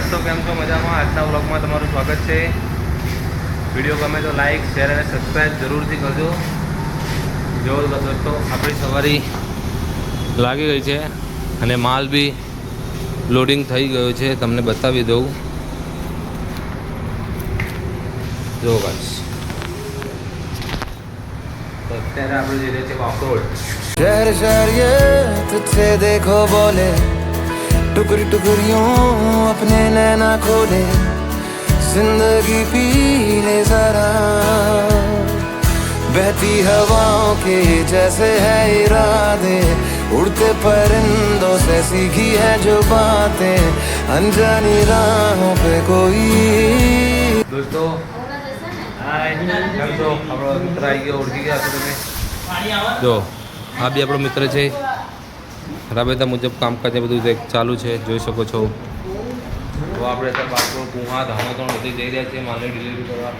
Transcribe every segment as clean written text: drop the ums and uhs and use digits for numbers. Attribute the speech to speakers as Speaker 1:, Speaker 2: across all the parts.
Speaker 1: દોસ્તો કેમ છો? મજામાં? આજના વ્લોગમાં તમારું સ્વાગત છે. વિડીયો ગમે તો લાઈક, શેર અને સબસ્ક્રાઈબ જરૂરથી કરજો. જો દોસ્તો આપણી સવારી લાગી ગઈ છે અને માલ બી લોડિંગ થઈ ગયો છે. તમને બતાવી દઉં. જો બસ તો અત્યારે આપણે જઈ રહ્યા છીએ વાપરોડ.
Speaker 2: शहर शहर ये तुझसे देखो बोले टुकड़ी टुकड़ियों अपने नैना खोले जिंदगी पी ले जरा बहती हवाओं के जैसे है इरादे उड़ते परिंदों से सीखी है जो बातें अनजानी राहों पे कोई.
Speaker 1: દોસ્તો કેમ છો? આપણો મિત્ર આવી ગયો, ઓળખી ગયા છો તમે? જો આ બી આપણો મિત્ર છે. રાબેતા મુજબ કામકાજ બધું ચાલુ છે, જોઈ શકો છો. તો આપણે બાપરો કુહા ધાણો ત્રણ બધી જઈ રહ્યા છીએ માલની ડિલિવરી કરવા.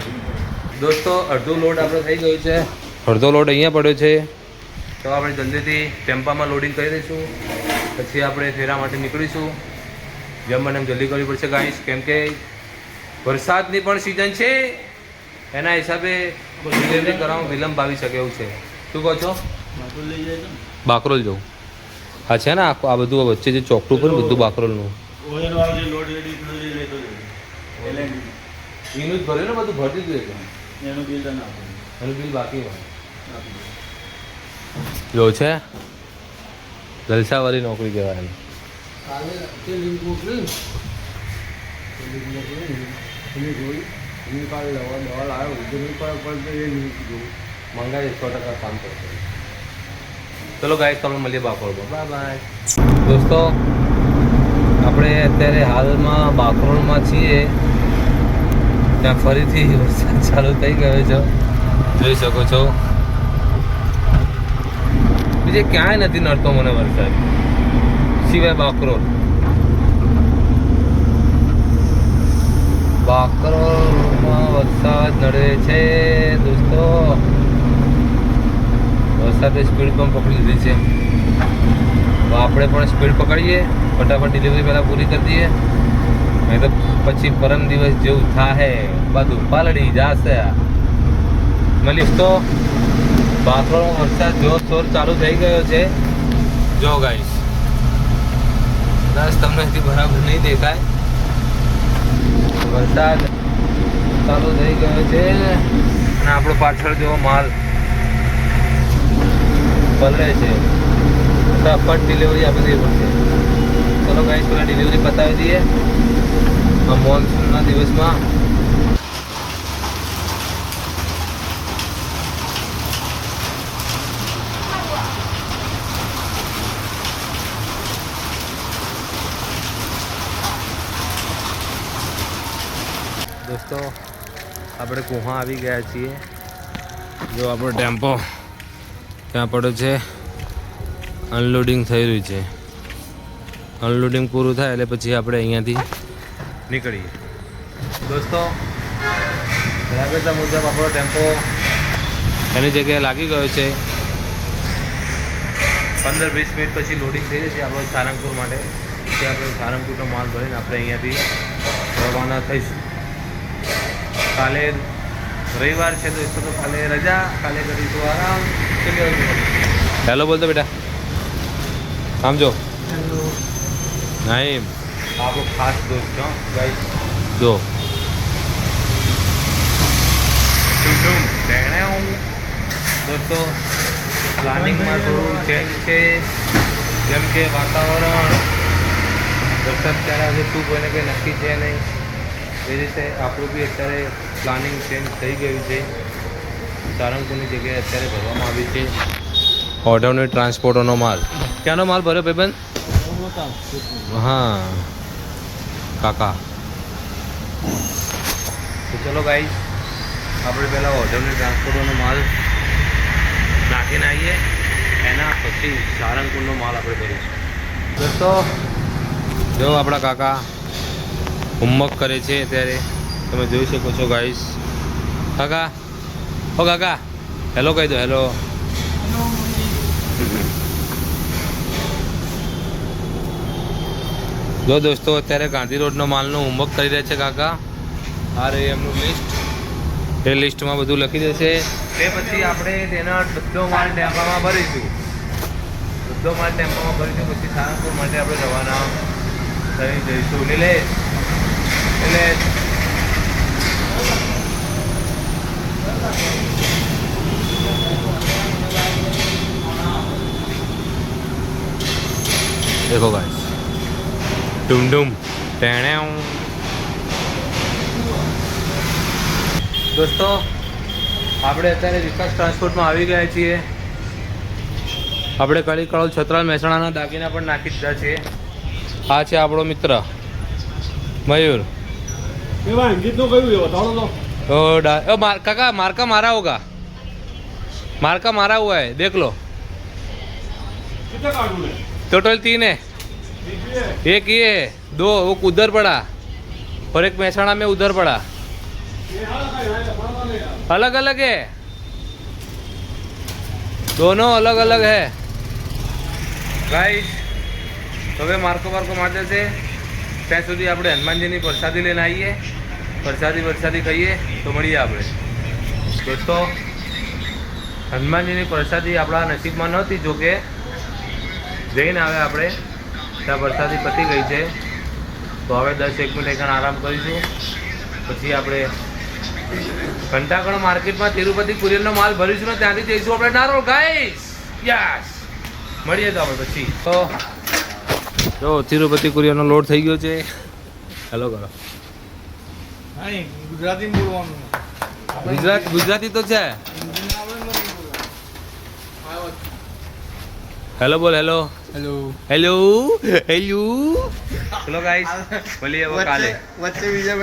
Speaker 1: દોસ્તો અડધો લોડ આપણે થઈ ગયો છે, અડધો લોડ અહીંયા પડ્યો છે. તો આપણે જલ્દીથી ટેમ્પામાં લોડિંગ કરી દઈશું, પછી આપણે ફેરા માટે નીકળીશું. જેમ મને એમ જલ્દી કરવી પડશે ગાઈસ, કેમ કે વરસાદની પણ સિઝન છે. એના હિસાબે ડિલિવરી કરવામાં વિલંબ આવી શકે એવું છે. શું કહો છો? બાકરોલ જવું હા છે ને, આ બધું વચ્ચે જે ચોકટું પર બધું બાકરોલનું એનું જ ભર્યું ને, બધું ભરી દીધું. એનું બિલ બાકી હોય જો છે. જલસાવાળી નોકરી કહેવાય એને. મંગાવી 100% કામ કરશે. ચલો ગાઈસ, તમને મળીએ બાકરોલમાં. Bye bye. દોસ્તો આપણે અત્યારે હાલમાં બાકરોલમાં છીએ. ત્યાં ફરીથી વરસાદ ચાલુ થઈ ગયો છે, જોઈ શકો છો. બીજે ક્યાંય નથી નડતો મને વરસાદ સિવાય બાકરોલ. બાકરોલમાં વરસાદ નડે છે દોસ્તો. વરસાદે સ્પીડ પણ પકડી લીધી છે. તો આપણે પણ સ્પીડ પકડીએ, ફટાફટ ડિલિવરી પહેલાં પૂરી કરી દઈએ. નહીં તો પછી પરમ દિવસ જેવું થાય, બધું પાલડી જશે. મળીશ તો. બાકરોલમાં વરસાદ જોરશોર ચાલુ થઈ ગયો છે. જો ગાઈસ બસ તમને હજી બરાબર નહીં દેખાય. વરસાદ ચાલુ થઈ ગયો છે અને આપણો પાછળ જેવો માલ પલળે છે. ફટાફટ ડિલિવરી આપી દેવી પડશે. ચલો ગાઈસ, પહેલાં ડિલિવરી પતાવી દઈએ આ મોન્સૂનના દિવસમાં. દોસ્તો આપણે કુહા આવી ગયા છીએ. જો આપણો ટેમ્પો ત્યાં પડ્યો છે, અનલોડિંગ થઈ રહ્યું છે. અનલોડિંગ પૂરું થાય એટલે પછી આપણે અહીંયાથી નીકળીએ. દોસ્તો રાબેતા મુજબ આપણો ટેમ્પો એની જગ્યાએ લાગી ગયો છે. 15-20 મિનિટ પછી લોડિંગ થઈ જશે આપણો સારંગપુર માટે. પછી આપણે સારંગપુરનો માલ ભરીને આપણે અહીંયાથી રવાના થઈશું. કાલે રવિવાર છે દોસ્તો, તો કાલે રજા, કાલે કરીશું આરામ. હેલો બોલતો બેટા, આમ જો. નાઈમ આપણો ખાસ દોસ્ત છો ગાઈસ. જો દોસ્તો પ્લાનિંગમાં થોડું ચેન્જ છે, જેમ કે વાતાવરણ વરસાદ ક્યારે આવે શું કોઈને કંઈ નક્કી છે નહીં. એ રીતે આપણું બી અત્યારે પ્લાનિંગ ચેન્જ થઈ ગયું છે. સારંગપુરની જગ્યાએ અત્યારે ભરવામાં આવી છે ઓઢવની ટ્રાન્સપોર્ટનો માલ. ક્યાંનો માલ ભર્યો ભાઈબંધ? હા કાકા. તો ચલો ગાઈસ, આપણે પહેલાં ઓઢવની ટ્રાન્સપોર્ટનો માલ નાખીને આવીએ, એના પછી સારંગપુરનો માલ આપણે ભરીશું. દોસ્તો જો આપણા કાકા હોમવર્ક કરે છે અત્યારે, તમે જોઈ શકો છો ગાઈસ. કાકા ઓ કાકા હેલો કહી દો. હેલો. જો દોસ્તો અત્યારે ગાંધી રોડનો માલનું હોમવર્ક કરી રહ્યા છે કાકા. આ રહી એમનું લિસ્ટ. એ લિસ્ટમાં બધું લખી દેશે. તે પછી આપણે તેનો બધો માલ ટેમ્પામાં ભરીશું. બધો માલ ટેમ્પામાં ભરીશું પછી સારંગપુર માટે આપણે રવાના થઈ જઈશું. નિલેશ देखो गाइस डुम डुम टेणे. દોસ્તો આપણે અત્યારે વિકાસ ટ્રાન્સપોર્ટમાં આવી ગયા છીએ. આપણે કડી કળોલ છત્રાલ મહેસાણાના દાગીના પણ નાખી દીધા છે. આ છે આપણો મિત્ર મયુર. काका मार्का मारा होगा, मार्का मारा हुआ है देख लो. टोटल 3 है. एक ये है, 2 वो उधर पड़ा और एक महसाणा में उधर पड़ा. अलग अलग है, दोनों अलग अलग है गाइस. હવે માર્કો માર દેશે. ત્યાં સુધી આપણે હનુમાનજીની પ્રસાદી લઈને આવીએ. પ્રસાદી ખાઈએ તો મળીએ આપણે. દોસ્તો હનુમાનજીની પ્રસાદી આપણા નસીબમાં નહોતી, જોકે જઈને આવે આપણે ત્યાં પ્રસાદી પતી ગઈ છે. તો હવે 10-1 મિનિટ એકણ આરામ કરીશું. પછી આપણે ઘંટાકણ માર્કેટમાં તિરુપતિ કુરિયરનો માલ ભરીશું ને ત્યાંથી જઈશું આપણે નારોલ ગાઈસ. યસ, મળીએ તો આપણે પછી. તો જો તિરુપતિ કુરિયરનો લોડ થઈ ગયો છે. હેલો કરો. ગુજરાતી તો છે. હેલો બોલ. Hello hello hello hello. ચલો ગાઈસ મળીએ કાલે. વચ્ચે બીજા